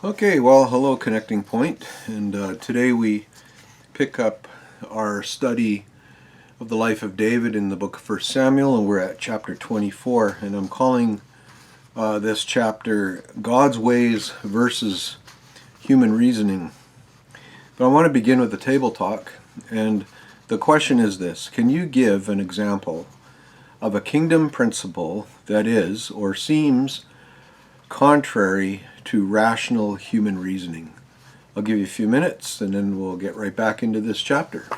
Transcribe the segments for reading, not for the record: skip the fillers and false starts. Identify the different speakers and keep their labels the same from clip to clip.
Speaker 1: Okay, well, hello Connecting Point, and today we pick up our study of the life of David in the book of 1 Samuel, and we're at chapter 24, and I'm calling this chapter God's Ways versus Human Reasoning. But I want to begin with the table talk, and the question is this: can you give an example of a kingdom principle that is or seems contrary to rational human reasoning? I'll give you a few minutes and then we'll get right back into this chapter.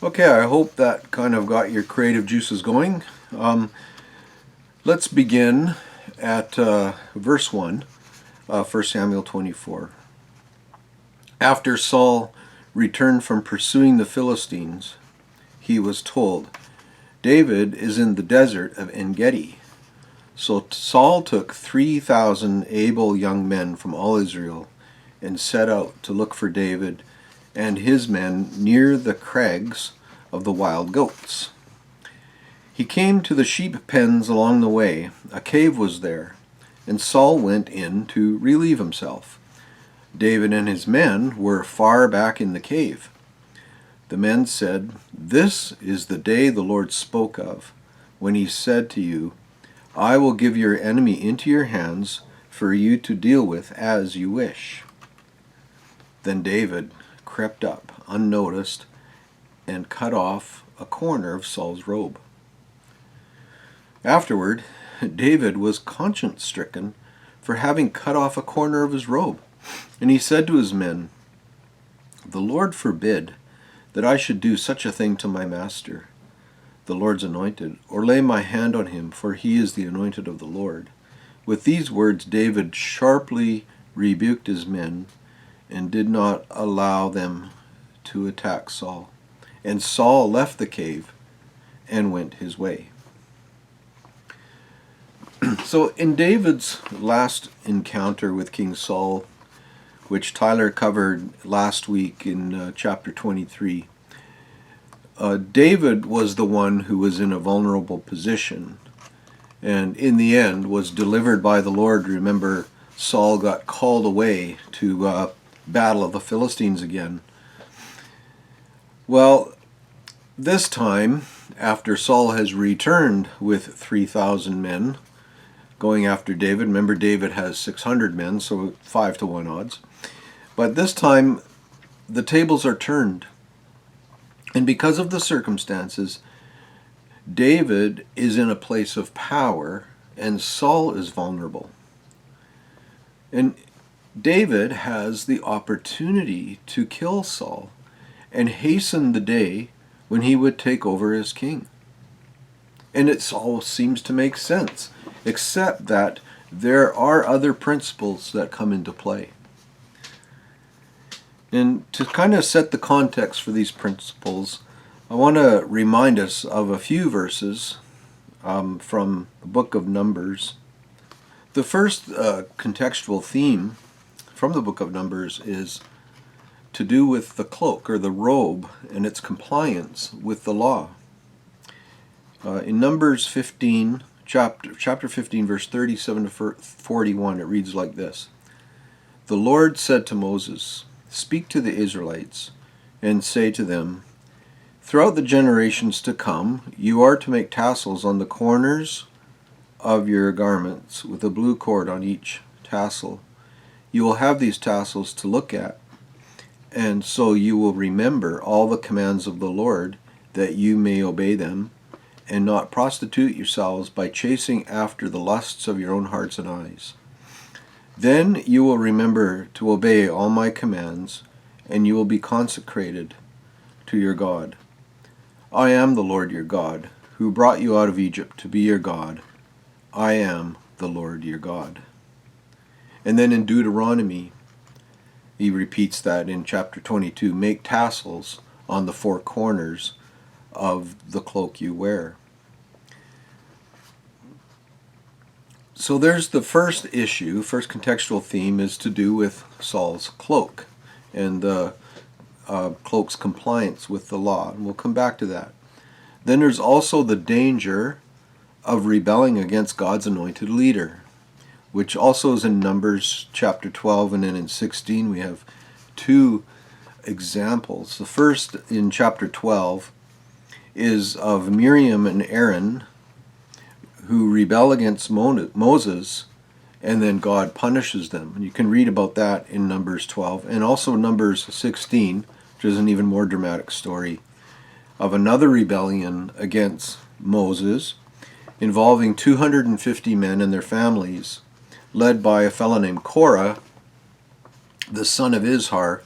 Speaker 1: Okay, I hope that kind of got your creative juices going. Let's begin at verse 1, 1 Samuel 24. After Saul returned from pursuing the Philistines, he was told, "David is in the desert of En-Gedi." So Saul took 3,000 able young men from all Israel and set out to look for David and his men near the crags of the wild goats. He came to the sheep pens along the way. A cave was there, and Saul went in to relieve himself. David and his men were far back in the cave. The men said, "This is the day the Lord spoke of, when he said to you, 'I will give your enemy into your hands for you to deal with as you wish.'" Then David crept up unnoticed and cut off a corner of Saul's robe. Afterward, David was conscience-stricken for having cut off a corner of his robe, and he said to his men, "The Lord forbid that I should do such a thing to my master, the Lord's anointed, or lay my hand on him, for he is the anointed of the Lord." With these words David sharply rebuked his men and did not allow them to attack Saul. And Saul left the cave and went his way. So in David's last encounter with King Saul, which Tyler covered last week in chapter 23, David was the one who was in a vulnerable position, and in the end was delivered by the Lord. Remember, Saul got called away to battle the Philistines again. Well, this time, after Saul has returned with 3,000 men going after David, remember David has 600 men, so 5-to-1 odds. But this time, the tables are turned. And because of the circumstances, David is in a place of power and Saul is vulnerable. And David has the opportunity to kill Saul and hasten the day when he would take over as king. And it all seems to make sense, except that there are other principles that come into play. And to kind of set the context for these principles, I want to remind us of a few verses from the book of Numbers. The first contextual theme from the book of Numbers is to do with the cloak or the robe and its compliance with the law. In Numbers 15, chapter 15, verse 37 to 41, it reads like this: "The Lord said to Moses, 'Speak to the Israelites and say to them, throughout the generations to come, you are to make tassels on the corners of your garments with a blue cord on each tassel. You will have these tassels to look at, and so you will remember all the commands of the Lord, that you may obey them, and not prostitute yourselves by chasing after the lusts of your own hearts and eyes. Then you will remember to obey all my commands, and you will be consecrated to your God. I am the Lord your God, who brought you out of Egypt to be your God. I am the Lord your God." And then in Deuteronomy, he repeats that in chapter 22, "Make tassels on the four corners of the cloak you wear." So there's the first issue, first contextual theme is to do with Saul's cloak and the cloak's compliance with the law. And we'll come back to that. Then there's also the danger of rebelling against God's anointed leader, which also is in Numbers chapter 12, and then in 16 we have two examples. The first in chapter 12 is of Miriam and Aaron who rebel against Moses, and then God punishes them. And you can read about that in Numbers 12, and also Numbers 16, which is an even more dramatic story of another rebellion against Moses involving 250 men and their families, led by a fellow named Korah, the son of Izhar.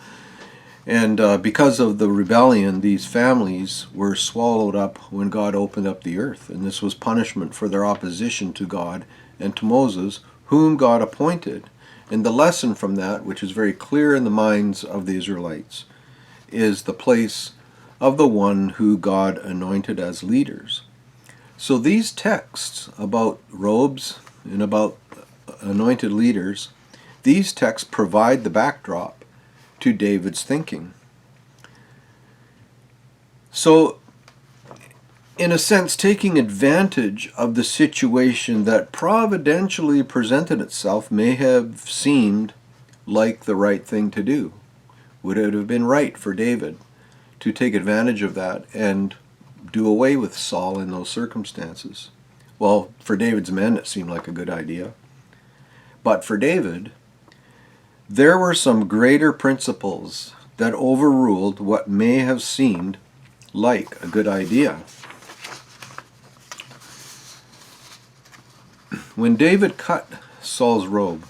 Speaker 1: And because of the rebellion, these families were swallowed up when God opened up the earth. And this was punishment for their opposition to God and to Moses, whom God appointed. And the lesson from that, which is very clear in the minds of the Israelites, is the place of the one who God anointed as leaders. So these texts about robes and about anointed leaders, these texts provide the backdrop to David's thinking. So, in a sense, taking advantage of the situation that providentially presented itself may have seemed like the right thing to do. Would it have been right for David to take advantage of that and do away with Saul in those circumstances? Well, for David's men it seemed like a good idea. But for David, there were some greater principles that overruled what may have seemed like a good idea. When David cut Saul's robe,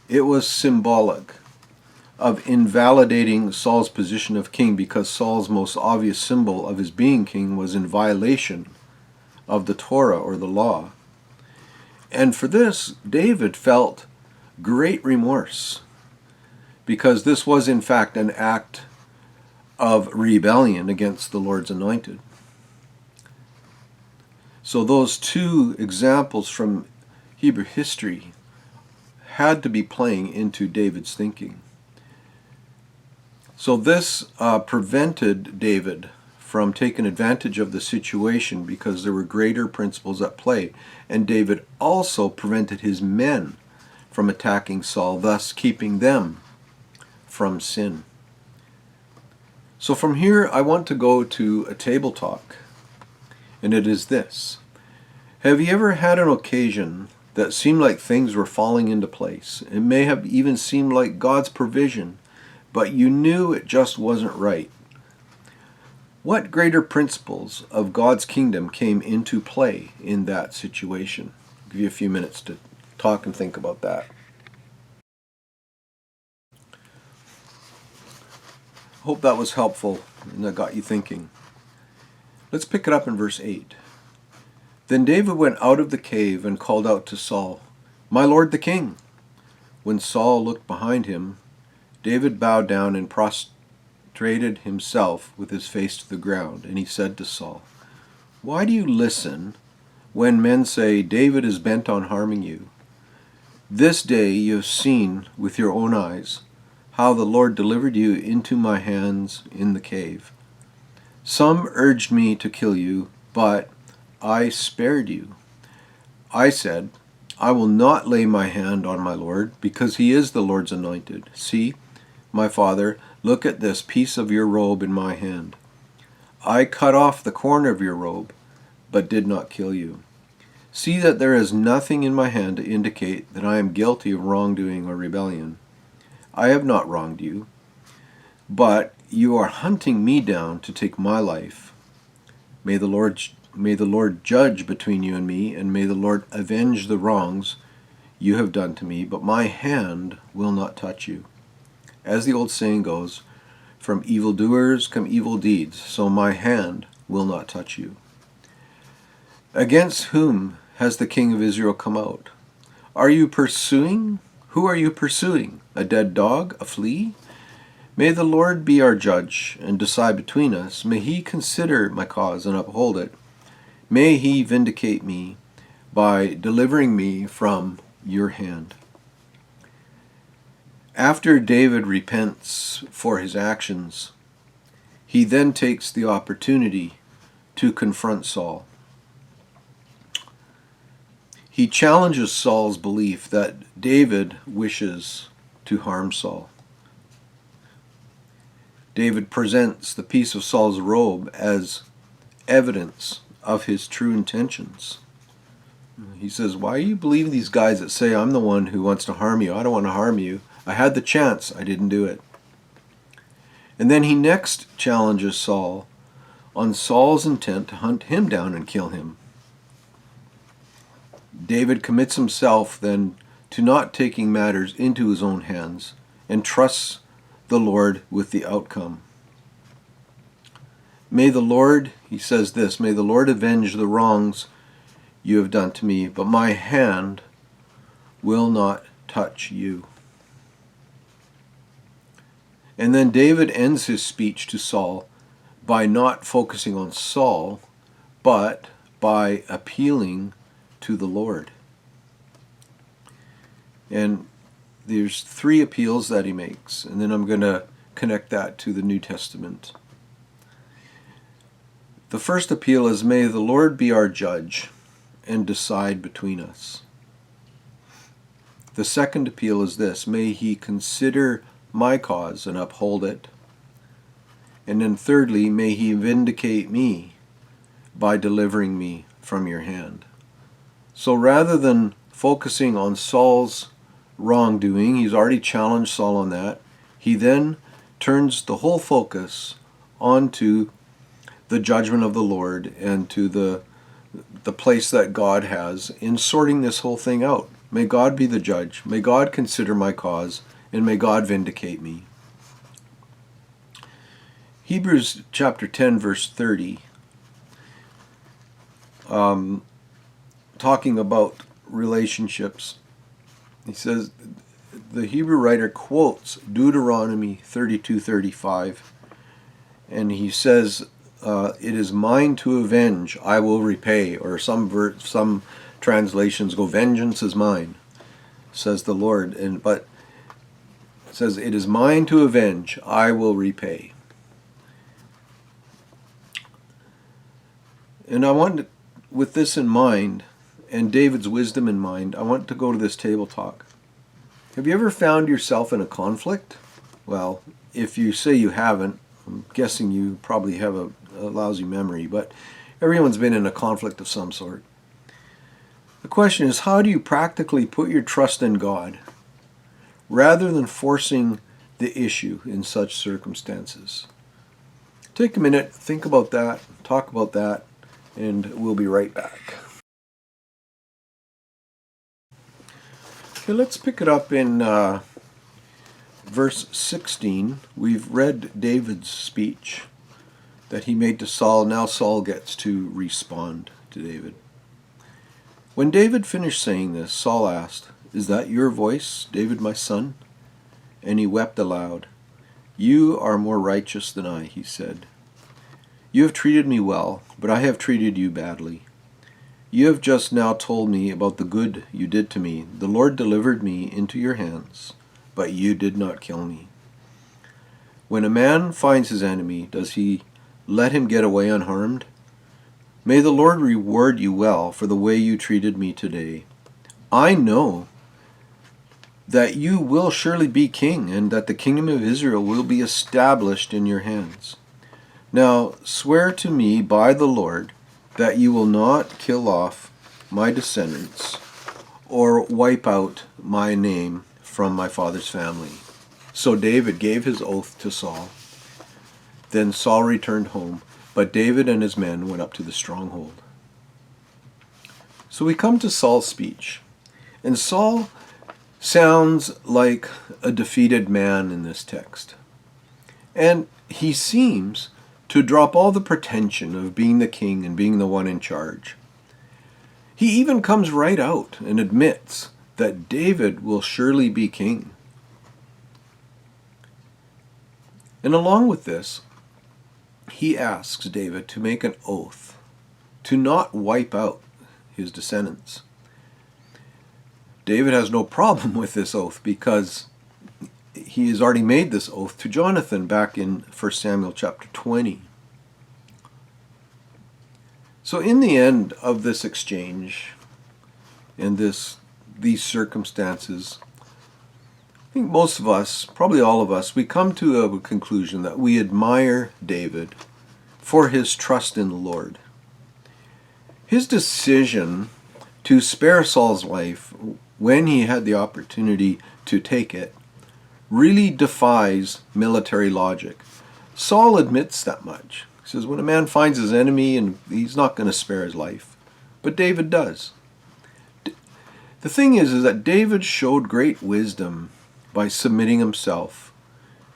Speaker 1: it was symbolic of invalidating Saul's position of king, because Saul's most obvious symbol of his being king was in violation of the Torah or the law. And for this, David felt great remorse, because this was in fact an act of rebellion against the Lord's anointed. So those two examples from Hebrew history had to be playing into David's thinking. So this prevented David from taking advantage of the situation, because there were greater principles at play. And David also prevented his men from attacking Saul, thus keeping them from sin. So from here I want to go to a table talk, and it is this. Have you ever had an occasion that seemed like things were falling into place? It may have even seemed like God's provision, but you knew it just wasn't right. What greater principles of God's kingdom came into play in that situation? I'll give you a few minutes to talk and think about that. Hope that was helpful and that got you thinking. Let's pick it up in verse 8. Then David went out of the cave and called out to Saul, "My lord the king." When Saul looked behind him, David bowed down and prostrated himself with his face to the ground, and he said to Saul, "Why do you listen when men say, 'David is bent on harming you'? This day you have seen with your own eyes how the Lord delivered you into my hands in the cave. Some urged me to kill you, but I spared you. I said, 'I will not lay my hand on my Lord, because he is the Lord's anointed. See, my father, look at this piece of your robe in my hand. I cut off the corner of your robe, but did not kill you. See that there is nothing in my hand to indicate that I am guilty of wrongdoing or rebellion. I have not wronged you, but you are hunting me down to take my life. May the Lord judge between you and me, and may the Lord avenge the wrongs you have done to me, but my hand will not touch you. As the old saying goes, from evildoers come evil deeds, so my hand will not touch you. Against whom has the king of Israel come out? Are you pursuing? Who are you pursuing? A dead dog? A flea? May the Lord be our judge and decide between us. May he consider my cause and uphold it. May he vindicate me by delivering me from your hand. After David repents for his actions, he then takes the opportunity to confront Saul. He challenges Saul's belief that David wishes to harm Saul. David presents the piece of Saul's robe as evidence of his true intentions. He says, why are you believing these guys that say I'm the one who wants to harm you? I don't want to harm you. I had the chance. I didn't do it. And then he next challenges Saul on Saul's intent to hunt him down and kill him. David commits himself then to not taking matters into his own hands and trusts the Lord with the outcome. May the Lord, he says this, may the Lord avenge the wrongs you have done to me, but my hand will not touch you. And then David ends his speech to Saul by not focusing on Saul, but by appealing to the Lord. And there's 3 appeals that he makes, and then I'm going to connect that to the New Testament. The first appeal is, may the Lord be our judge and decide between us. The second appeal is this, may he consider my cause and uphold it. And then thirdly, may he vindicate me by delivering me from your hand. So rather than focusing on Saul's wrongdoing, he's already challenged Saul on that, he then turns the whole focus onto the judgment of the Lord and to the place that God has in sorting this whole thing out. May God be the judge. May God consider my cause, and may God vindicate me. Hebrews chapter 10, verse 30, talking about relationships. He says, the Hebrew writer quotes Deuteronomy 32:35, and he says, it is mine to avenge, I will repay, or some translations go, vengeance is mine, says the Lord. But it says, it is mine to avenge, I will repay. And I want, with this in mind, and David's wisdom in mind, I want to go to this table talk. Have you ever found yourself in a conflict? Well, if you say you haven't, I'm guessing you probably have a lousy memory, but everyone's been in a conflict of some sort. The question is, how do you practically put your trust in God rather than forcing the issue in such circumstances? Take a minute, think about that, talk about that, and we'll be right back. Okay, let's pick it up in verse 16. We've read David's speech that he made to Saul. Now Saul gets to respond to David. When David finished saying this, Saul asked, is that your voice, David my son? And he wept aloud. You are more righteous than I, he said. You have treated me well, but I have treated you badly. You have just now told me about the good you did to me. The Lord delivered me into your hands, but you did not kill me. When a man finds his enemy, does he let him get away unharmed? May the Lord reward you well for the way you treated me today. I know that you will surely be king, and that the kingdom of Israel will be established in your hands. Now swear to me by the Lord that you will not kill off my descendants or wipe out my name from my father's family. So David gave his oath to Saul. Then Saul returned home, but David and his men went up to the stronghold. So we come to Saul's speech, and Saul sounds like a defeated man in this text. And he seems to drop all the pretension of being the king and being the one in charge. He even comes right out and admits that David will surely be king. And along with this, he asks David to make an oath to not wipe out his descendants. David has no problem with this oath because he has already made this oath to Jonathan back in 1 Samuel chapter 20. So in the end of this exchange and these circumstances, I think most of us, probably all of us, we come to a conclusion that we admire David for his trust in the Lord. His decision to spare Saul's life when he had the opportunity to take it really defies military logic. Saul admits that much. He says, when a man finds his enemy, and he's not going to spare his life. But David does. The thing is that David showed great wisdom by submitting himself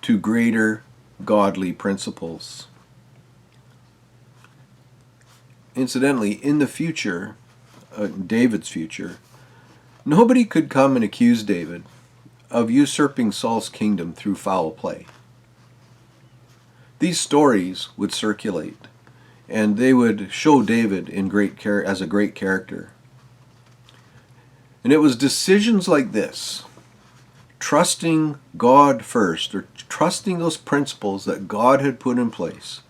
Speaker 1: to greater godly principles. Incidentally, in the future, David's future, nobody could come and accuse David of usurping Saul's kingdom through foul play. These stories would circulate, and they would show David as a great character. And it was decisions like this, trusting God first, or trusting those principles that God had put in place,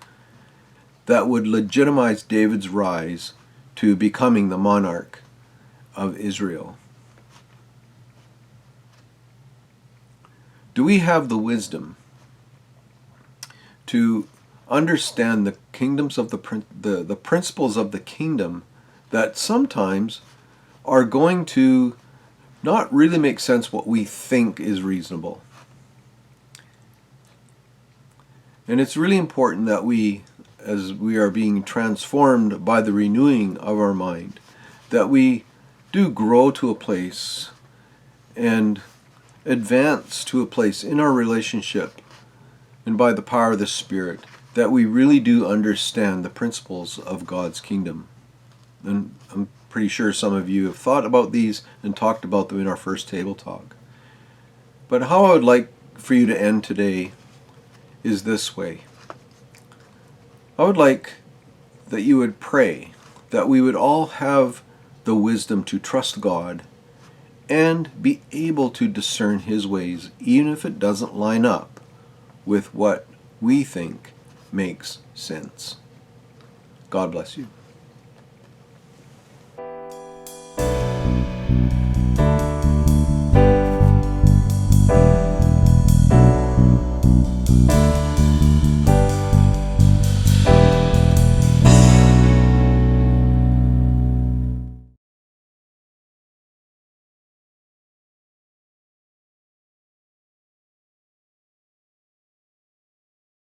Speaker 1: that would legitimize David's rise to becoming the monarch of Israel. Do we have the wisdom to understand the kingdoms of the principles of the kingdom that sometimes are going to not really make sense what we think is reasonable? And it's really important that we, as we are being transformed by the renewing of our mind, that we do grow to a place and advance to a place in our relationship and by the power of the Spirit that we really do understand the principles of God's kingdom. And I'm pretty sure some of you have thought about these and talked about them in our first table talk. But how I would like for you to end today is this way. I would like that you would pray that we would all have the wisdom to trust God and be able to discern His ways, even if it doesn't line up with what we think makes sense. God bless you.